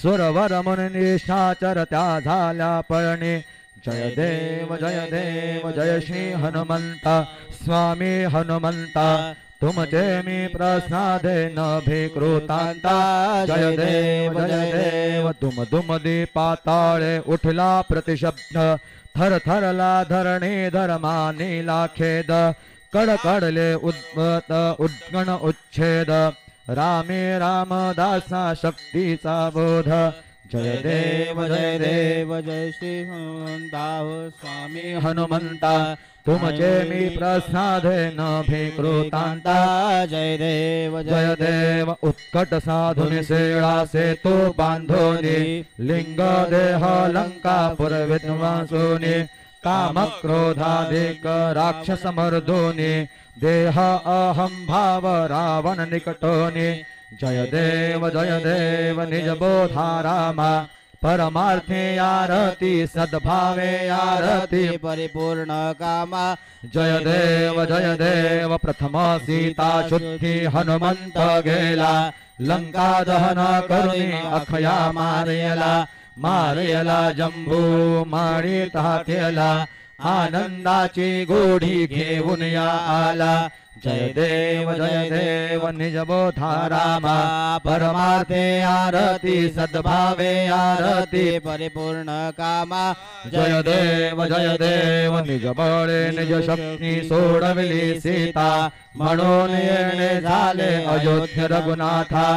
सुरवर मुनी निशाचर त्या झाल्या पळणे जय देव जय श्री हनुमंता स्वामी हनुमंता तुमचे मी प्रसादे न भिकृतांता जय देव देव दुम दुम दीपाताळे उठला प्रतिशब्द थर थरला धरणी धर्मानी लाखेद कडकडले उद्भत उद्गण उच्छेद रामे रामदासा शक्तीचा बोध जय देव जय श्री हनुमंताह स्वामी हनुमंता तुमचे मी प्रसादे न भिकृतांता जय देव उत्कट साधुनि सेळा सेतू बांधोनी लिंग देह लंका पुरविद्वांसोनी काम क्रोधाधिक राक्षस मर्दोनी देह अहम भाव रावण निकटोनी जय देव निज बोधा रामा परमार्थे आरती सद्भावे आरती परिपूर्ण कामा जय देव प्रथम सीता शुद्धि हनुमंत गेला लंका दहन करुणी अखया मारयला जंबू माळी तातेला आनंदाची गोढी घेऊन या आला जय देव निज बोधा रामा परमार्थे आरती सद्भावे आरती परिपूर्ण कामा जय देव निज बळे निज शक्ती सोडविली सीता म्हणून येणे झाले अयोध्य रघुनाथा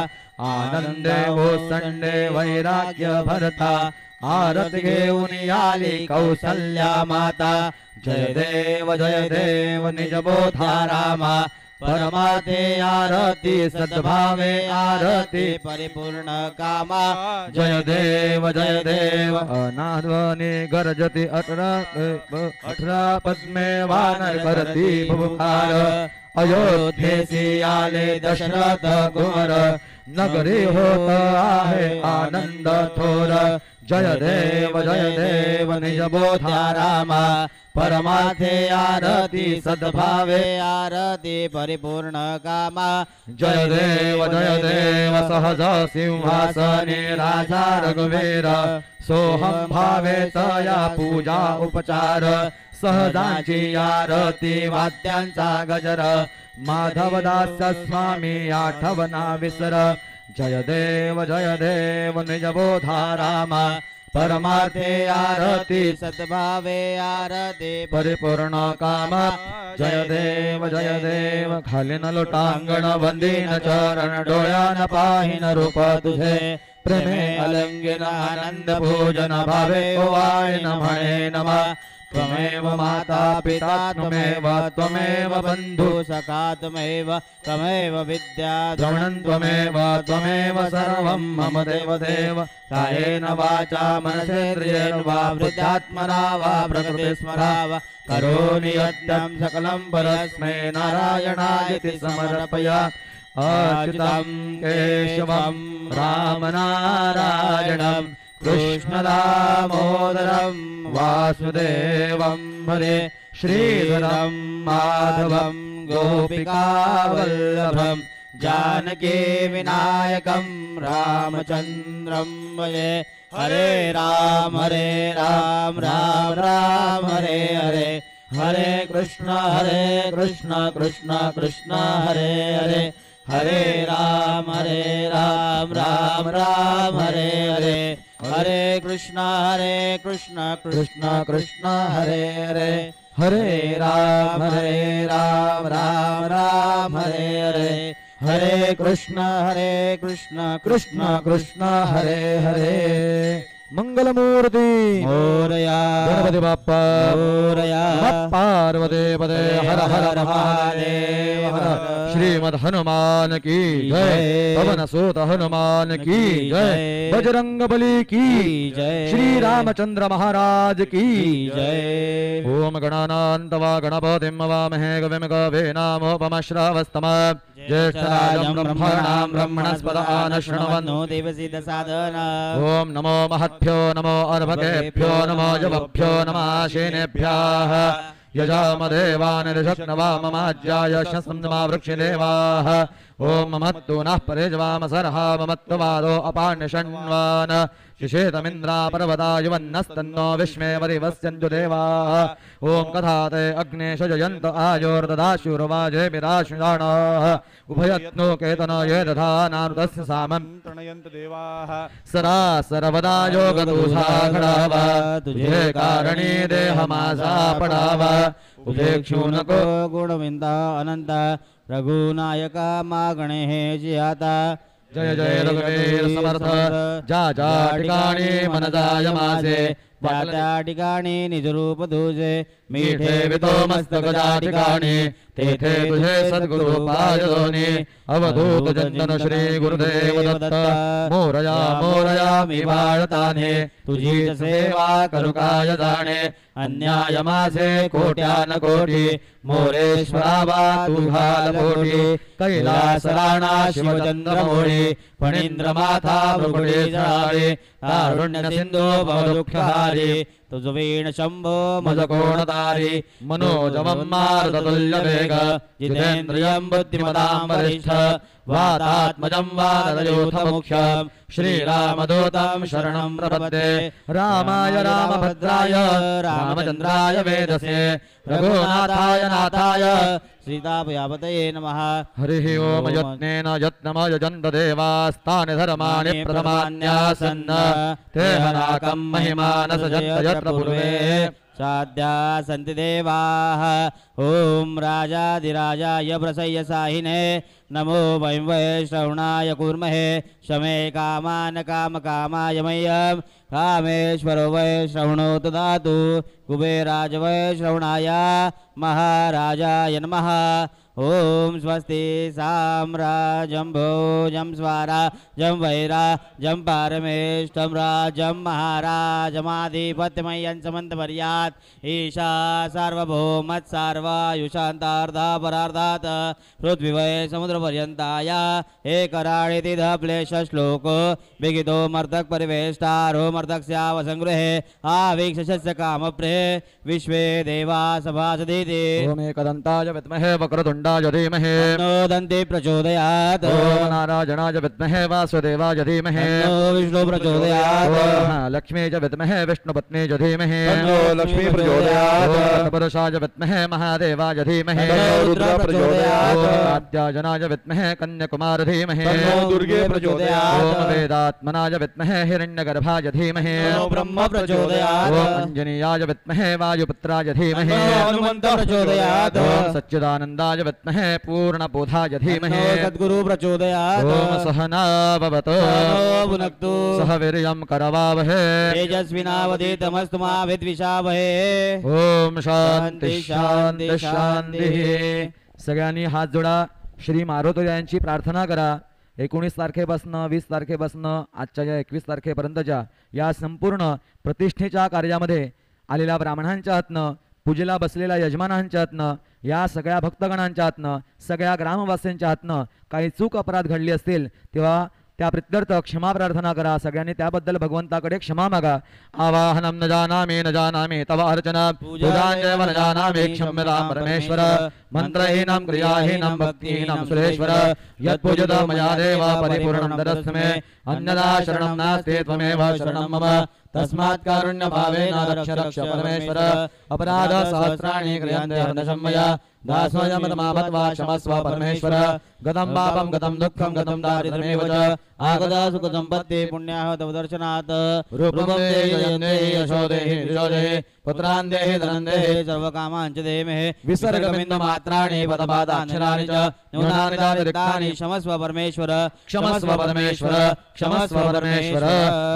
आनंदे ओसंडे वैराग्य भरता आरती घेऊन आली कौसल्या माता जय देव निज बोधा रामा परमार्थे आरती सद्भावे आरती परिपूर्ण कामा जय देव अनाध्वनि गर्जति अठरा पद्मे वानर करती भुभार अयोध्येसी आले दशरथ कुंवर नगरी होत आहे आनंद थोर जय देव निज बोधा रामा परमार्थे आरती सद्भावे आरती परिपूर्ण कामा जय देव सहज सिंहासने राजा रघुवीर सोहम भावे तया पूजा उपचार सहजांची आरती वाद्यांचा गजर माधवदास स्वामी आठवना विसर जय देव निज बोधा रामा परमार्थे आरती सद्भावे आरती परिपूर्ण काम जय देव खालीन लोटांगण वंदीन चरण डोळ्यान पाहिन रूप तुझे प्रेमे अलंगिन आनंद भोजन भावे ओवाळीन म्हणे नमः त्वमेव माता पिता त्वमेव बंधु सखा त्वमेव विद्या द्रवणं त्वमेव सर्वं मम देव कायेन वाचा मनसेन्द्रियेण वा वृद्धात्मना वा प्रकृतिस्मरा वा करोमि यद्यं सकलं परस्मै नारायणायति समर्पया अच्युतं केशवं रामनारायणं कृष्णदामोदरं वासुदेवं हरे श्रीधरं माधवं गोपिकावल्लभं जानकी विनायकं रामचन्द्रं भजे हरे राम राम राम हरे हरे हरे कृष्ण कृष्ण कृष्ण हरे हरे हरे राम राम राम हरे हरे हरे कृष्ण कृष्ण कृष्ण हरे हरे हरे राम राम हरे हरे हरे कृष्ण कृष्ण कृष्ण हरे हरे मंगलमूर्ती मोरया गणपति बाप्पा मोरया नमः पार्वती पदे हर हर महादेव श्रीमद हनुमान की जय पवन सुत हनुमान की जय बजरंग बली की जय श्री रामचंद्र महाराज की जय ओम गणानान्त्वा गणपतिं वामहे कविं कवीनामुपमश्रवस्तम ज्येष्ठराजं ब्रह्मणां ब्रह्मणस्पद आनशृण्वन् देवसी दसादन ओम नमो महद्भ्यो नमो अर्भकेभ्यो नमो जवभ्यो नमः शेनेभ्यः यजामदेवान् ऋषक्नवाममाज्याय शस्त्रं वृक्षदेवाः ओम ममत्तु नः परिज्वामसरः ममत्तवादो अपान्यषण्वान् शिशेतमिन्द्रा पर्वता युवन्नस्तन्नो विश्वे वरिवस्यन्तु देवाः ओम कथाते अग्ने शजयन्त आयोर्ददाशुर्वाजेभिराशुजाणाः उभयत्नो केतनो ये दधा नानुतस्य सामं तृणयन्त देवाः सरा सर्वदा योगदुषाखडाव तुझे कारणी देहमासा पडाव उपेक्षुनको गुणविंदा अनंत रघुनायका मागणे जियाता जय जय रघुवीर समर्थ जा जा ठिकाणी मन जाय माझे त्या त्या ठिकाणी निजरूप तुझे मीठे वितो मस्तक जा ठिकाणी तेथे तुझे सद्गुरु पाय दोन्ही अवधूत चंदन श्री गुरुदेव दत्त मोरया मोरया मी बाळताने तुझी सेवा करू काय जाणे अन्याय माझे कोट्यान कोटी मोरेश्वरावा तू घाल पोटी कैलास राणा शिवचंद्र मोळी फणींद्र माथा भृगुडी जाळे तारुण्य सिंधू भवदुःखहारी तुझ वीण शंभो मज कोण तारी मनोजवं मारुततुल्य वेग जितेन्द्रियं बुद्धिमतां वरिष्ठ वातात्मजं वादयूथ मुख्यं श्रीरामदूतं शरणं प्रपद्ये रामाय रामभद्राय रामचन्द्राय वेदसे रघुनाथाय नाथाय सीतापयापतये नमः हरिः ओम यत्नेन यत्नमयजन्त देवास्तानि धर्माणि प्रथमान्यासन्न ते हनाकं महिमानस यत्र पूर्वे साध्या सन्ति देवाः ओम राजाधिराजाय प्रसय्य साहिने नमो वयं वैश्रवणाय कुर्महे शमे कामान् कामकामाय मह्यं कामेश्वरो वैश्रवणो ददातु कुबेराज वैश्रवणाय महाराजाय नमः ओम स्वस्ति साम्राज्यं भोजं स्वराज्यं वैराज्यं पारमेष्ठं राज्यं महाराजमाधिपत्यमयं समन्तपर्यात् ईशा सार्वभौमत् सार्वायुषान्तार्धा परार्धात् पृथ्वी वै समुद्रपर्यन्ताय एकराणिति क्लेश श्लोको विगितो मर्दक परिवेष्टारो मर्दक्स्यावसंगृहे आवीक्षस्य कामप्रे विश्वे देवा सभासदिति ओम एकदन्ताय विद्महे वक्रतुण्डाय धीमहि तन्नो दन्ति प्रचोदयात् ओम नारायणाय विद्महे वासुदेवाय धीमहि तन्नो विष्णु प्रचोदयात् ओम लक्ष्मी च विद्महे विष्णुपत्नी च धीमहि तन्नो लक्ष्मी प्रचोदयात् ओम पुरुषाय विद्महे महादेवाय धीमहि तन्नो रुद्र प्रचोदयात् ओम कात्यायनाय विद्महे कन्याकुमार धीमहि तन्नो दुर्गे प्रचोदयात् ओम वेदात्मनाय विद्महे हिरण्यगर्भाय धीमहि तन्नो ब्रह्म प्रचोदयात् ओम अंजनीयाय विद्महे वायुपुत्राय धीमहि तन्नो हनुमन्त प्रचोदयात् ओम सच्चिदानन्दाय विद्महे पूर्णबोधाय धीमहि तन्नो सद्गुरु प्रचोदयात् ओम सहना भवतु तन्नो भुनक्तु सह वीर्यं करवावहे तेजस्विनावधीतमस्तु मा विद्विषावहे ओम शांती शांती शांती सगळ्यांनी हात जोडा श्री मारुती यांची प्रार्थना करा 19 तारखेपासून 20 तारखेपासून आजच्या या 21 तारखेपर्यंतच्या या संपूर्ण प्रतिष्ठेच्या कार्यामध्ये आलेल्या ब्राह्मणांच्या हातनं पूजेला बसलेल्या यजमानांच्या हातनं या सगळ्या भक्तगणांच्या हातनं सगळ्या ग्रामवासीयांच्या हातनं काही चूक अपराध घडली असतील तेव्हा त्या प्रित्यर्थ क्षमा प्रार्थना करा सगळ्यांनी त्याबद्दल भगवंताकडे क्षमा मागा आवाहनं न जानामि तव अर्चना पूजाञ्जैव न जानामि क्षम्यतां परमेश्वर मन्त्रहीनं क्रियाहीनं भक्तिहीनं सुरेश्वर यत्पूजित मया देव परिपूर्णं ददस्थ मे अन्यदा शरणं नास्ति त्वमेव शरणं मम तस्मात् कारुण्यभावेन रक्ष रक्ष परमेश्वर अपराध सहस्राणि क्रियन्ते हर्निशं मया दासोऽयं तमामत्वा क्षमस्व परमेश्वर गतं पापं गतं दुःखं गतं दारिद्र्यमेव च आगता सुखसम्पत्ति पुण्याः तव दर्शनात् रूपं देहि जयं देहि यशो देहि यशो देहि पुत्रान् देहि धनं देहि सर्वकामान् च देहि विसर्गबिन्दुमात्राणि पदपादाक्षराणि च न्यूनानि चातिरिक्तानि क्षमस्व परमेश्वर क्षमस्व परमेश्वर क्षमस्व परमेश्वर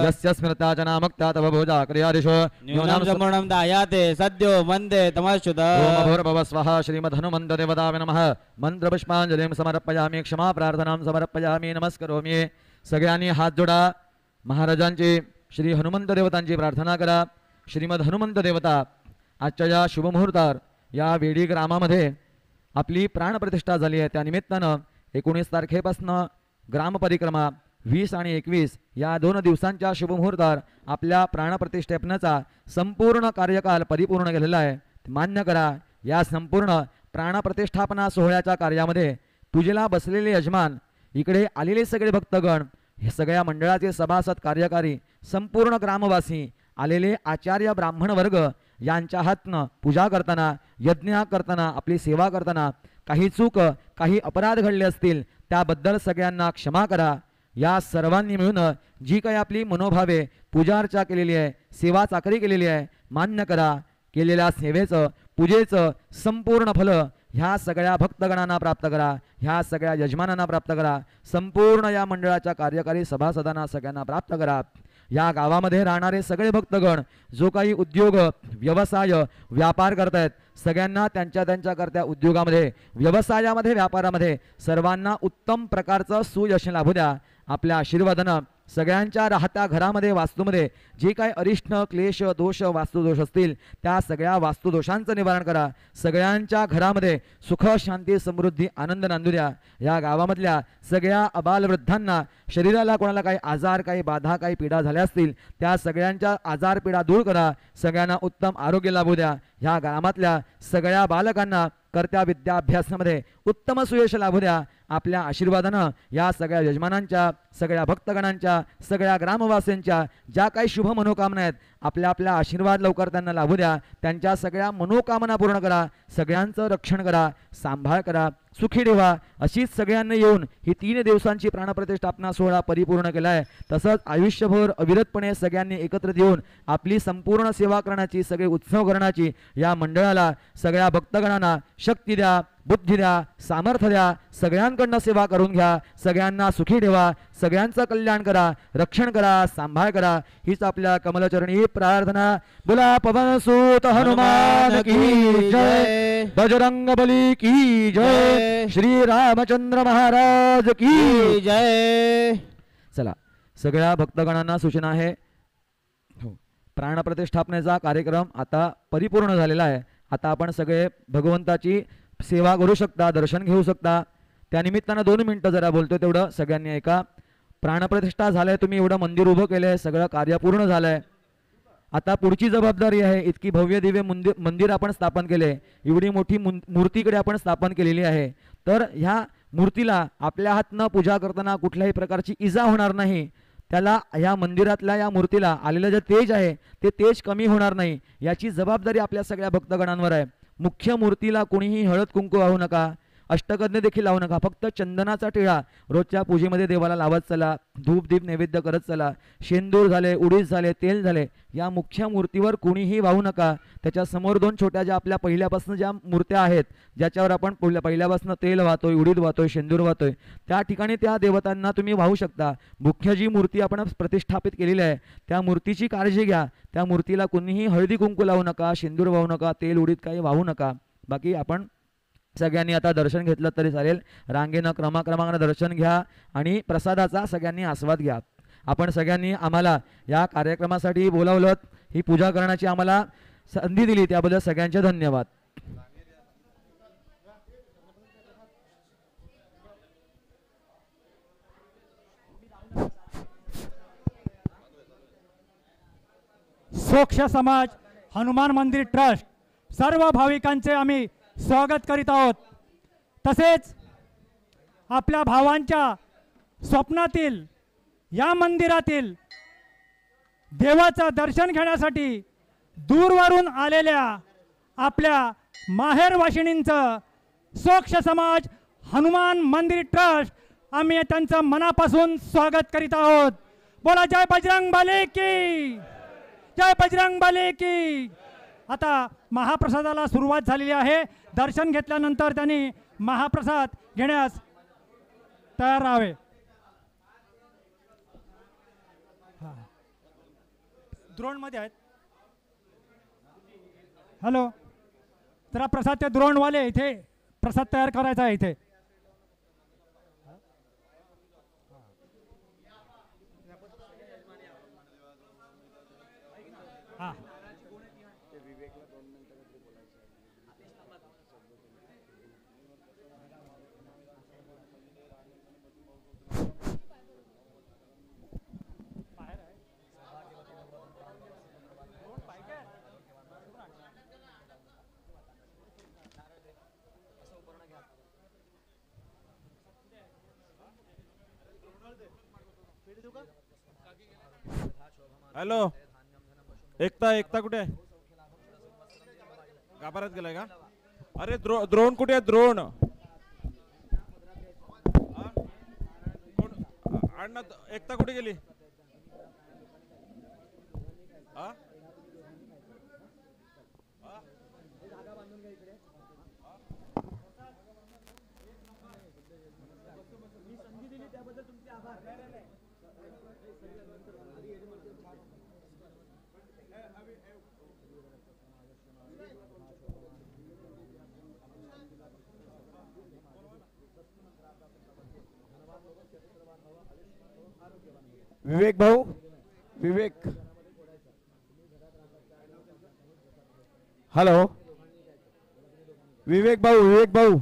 यस्य स्मृता च नामुक्ता तव भुजा क्रियादिषु न्यूनं सम्पूर्णं दायाते सद्यो वन्दे तमश्च्युत ओम भूर्भुवः स्वः श्रीमद्हनुमन्तदेवताय नमः मंत्रपुष्पाञ्जलिं समर्पयामि क्षमा प्रार्थनां समर्पयामि नमस्करोमि सगळ्यांनी हात जोडा महाराजांची श्री हनुमंत देवतांची प्रार्थना करा श्रीमद हनुमंत देवता आजच्या या शुभमुहूर्तावर या वेडी ग्रामामध्ये आपली प्राणप्रतिष्ठा झाली आहे त्या निमित्तानं 19 तारखेपासून ग्रामपरिक्रमा 20 आणि 21 या 2 दिवसांच्या शुभमुहूर्तावर आपल्या प्राणप्रतिष्ठापनाचा संपूर्ण कार्यकाल परिपूर्ण केलेला आहे मान्य करा या संपूर्ण प्राणप्रतिष्ठापना सोहळ्याच्या कार्यामध्ये पूजेला बसलेले यजमान, इकडे आलेले सगळे भक्तगण, हे सगळ्या मंडळाचे सभासद, कार्यकारी, संपूर्ण ग्रामवासी, आलेले आचार्य, ब्राह्मण वर्ग यांच्या हातनं पूजा करताना, यज्ञ करताना, आपली सेवा करताना काही चूक, काही अपराध घडले असतील त्याबद्दल सगळ्यांना क्षमा करा. या सर्वांनी मिळून जी काही आपली मनोभावे पूजा अर्चा केलेली आहे, सेवा चाकरी केलेली आहे, मान्य करा. केलेल्या सेवेचं, पूजेचं संपूर्ण फल ह्या सगळ्या भक्तगणांना प्राप्त करा, ह्या सगळ्या यजमानांना प्राप्त करा, संपूर्ण या मंडळाच्या कार्यकारी सभासदांना सगळ्यांना प्राप्त करा. या गावामध्ये राहणारे सगळे भक्तगण जो काही उद्योग, व्यवसाय, व्यापार करतायत, सगळ्यांना त्यांच्या त्यांच्या करत्या उद्योगामध्ये, व्यवसायामध्ये, व्यापारामध्ये सर्वांना उत्तम प्रकारचं सुयश लाभू द्या. आपल्या आशीर्वादानं सगळ्यांच्या राहत्या घरामध्ये, वास्तूमध्ये जे काही अरिष्ट, क्लेश, दोष, वास्तुदोष असतील त्या सगळ्या वास्तुदोषांचं निवारण करा. सगळ्यांच्या घरामध्ये सुख, शांती, समृद्धी, आनंद नांदू द्या. या गावामधल्या सगळ्या अबालवृद्धांना, शरीराला कोणाला काही आजार, काही बाधा, काही पीडा झाल्या असतील त्या सगळ्यांच्या आजार पीडा दूर करा. सगळ्यांना उत्तम आरोग्य लाभू द्या. ह्या गावातल्या सगळ्या बालकांना करत्या विद्याभ्यासामध्ये उत्तम सुयश लाभू द्या. आपल्या आशीर्वादानं या सगळ्या यजमानांच्या, सगळ्या भक्तगणांच्या, सगळ्या ग्रामवासींच्या ज्या काही शुभ मनोकामना आहेत आपल्या आपल्या आशीर्वाद लवकर त्यांना लाभू द्या. त्यांच्या सगळ्या मनोकामना पूर्ण करा. सगळ्यांचं रक्षण करा, सांभाळ करा, सुखी ठेवा. अशीच सगळ्यांनी येऊन ही 3 दिवसांची प्राणप्रतिष्ठापना सोहळा परिपूर्ण केला आहे. तसंच आयुष्यभर अविरतपणे सगळ्यांनी एकत्रित येऊन आपली संपूर्ण सेवा करण्याची, सगळे उत्सव करण्याची या मंडळाला, सगळ्या भक्तगणांना शक्ती द्या, बुद्धी द्या, सामर्थ्य द्या. सगळ्यांकडनं सेवा करून घ्या. सगळ्यांना सुखी ठेवा, सगळ्यांचं कल्याण करा, रक्षण करा, सांभाळ करा. हीच आपल्या कमलचरणी प्रार्थना. बोला पवनसूत हनुमान की जय, बजरंग बली की जय, श्री रामचंद्र महाराज की जय. चला, सगळ्या भक्तगणांना सूचना आहे, प्राणप्रतिष्ठापनेचा कार्यक्रम आता परिपूर्ण झालेला आहे. आता आपण सगळे भगवंताची सेवा करू शकता, दर्शन घेऊ शकता. त्यानिमित्तानं 2 मिनिटं जरा बोलतो तेवढं सगळ्यांनी ऐका. प्राणप्रतिष्ठा झालंय, तुम्ही एवढं मंदिर उभं केलंय, सगळं कार्य पूर्ण झालंय. आता पुढची जबाबदारी आहे. इतकी भव्य दिव्य मंदिर आपण स्थापन केले, एवढी मोठी मूर्तीकडे आपण स्थापन केलेली आहे. तर ह्या मूर्तीला आपल्या हातनं पूजा करताना कुठल्याही प्रकारची इजा होणार नाही. त्याला, या मंदिरातल्या या मूर्तीला आलेलं जे तेज आहे ते तेज कमी होणार नाही, याची जबाबदारी आपल्या सगळ्या भक्तगणांवर आहे. मुख्य मूर्तीला कोणीही हळद कुंकू वाहू नका, अष्टकज्ञ देखील लावू नका. फक्त चंदनाचा टिळा रोजच्या पूजेमध्ये देवाला लावत चला, धूप दीप नैवेद्य करत चला. शेंदूर झाले, उडीद झाले, तेल झाले, या मुख्य मूर्तीवर कोणीही वाहू नका. त्याच्या समोर 2 छोट्या ज्या आपल्या पहिल्यापासून ज्या मूर्त्या आहेत, ज्याच्यावर आपण पहिल्यापासून तेल वाहतोय, उडीद वाहतोय, शेंदूर वाहतोय, त्या ठिकाणी त्या देवतांना तुम्ही वाहू शकता. मुख्य जी मूर्ती आपण प्रतिष्ठापित केलेली आहे त्या मूर्तीची काळजी घ्या. त्या मूर्तीला कोणीही हळदी कुंकू लावू नका, शेंदूर वाहू नका, तेल उडीद काही वाहू नका. बाकी आपण सगळ्यांनी आता दर्शन घेतलं तरी चालेल. रांगेनं क्रमाक्रमानं दर्शन घ्या आणि प्रसादाचा सगळ्यांनी आस्वाद घ्या. आपण सगळ्यांनी आम्हाला या कार्यक्रमासाठी बोलावलं, ही पूजा करण्याची आम्हाला संधी दिली, त्याबद्दल सगळ्यांचे धन्यवाद. सोक्ष समाज हनुमान मंदिर ट्रस्ट सर्व भाविकांचे आम्ही स्वागत करीत आहोत. तसेच आपल्या भावांच्या स्वप्नातील या मंदिरातील देवाचं दर्शन घेण्यासाठी दूरवरून आलेल्या आपल्या माहेरवाशिणींचं सोक्ष समाज हनुमान मंदिर ट्रस्ट आम्ही त्यांचं मनापासून स्वागत करीत आहोत. बोला जय बजरंग बली की जय, बजरंग बली की. आता महाप्रसादाला सुरुवात झालेली आहे. दर्शन घेतल्यानंतर त्यांनी महाप्रसाद घेण्यास तयार राहावे. द्रोणमध्ये आहेत. हॅलो, जरा प्रसाद ते द्रोणवाले इथे प्रसाद तयार करायचा आहे इथे. हा, हॅलो, एकता कुठे आहे? गाभाऱ्यात गेलाय का? अरे द्रोण कुठे आहे? द्रोण अण्णा, एकता कुठे गेली? विवेक भाऊ, विवेक, हॅलो, विवेक भाऊ, विवेक भाऊ.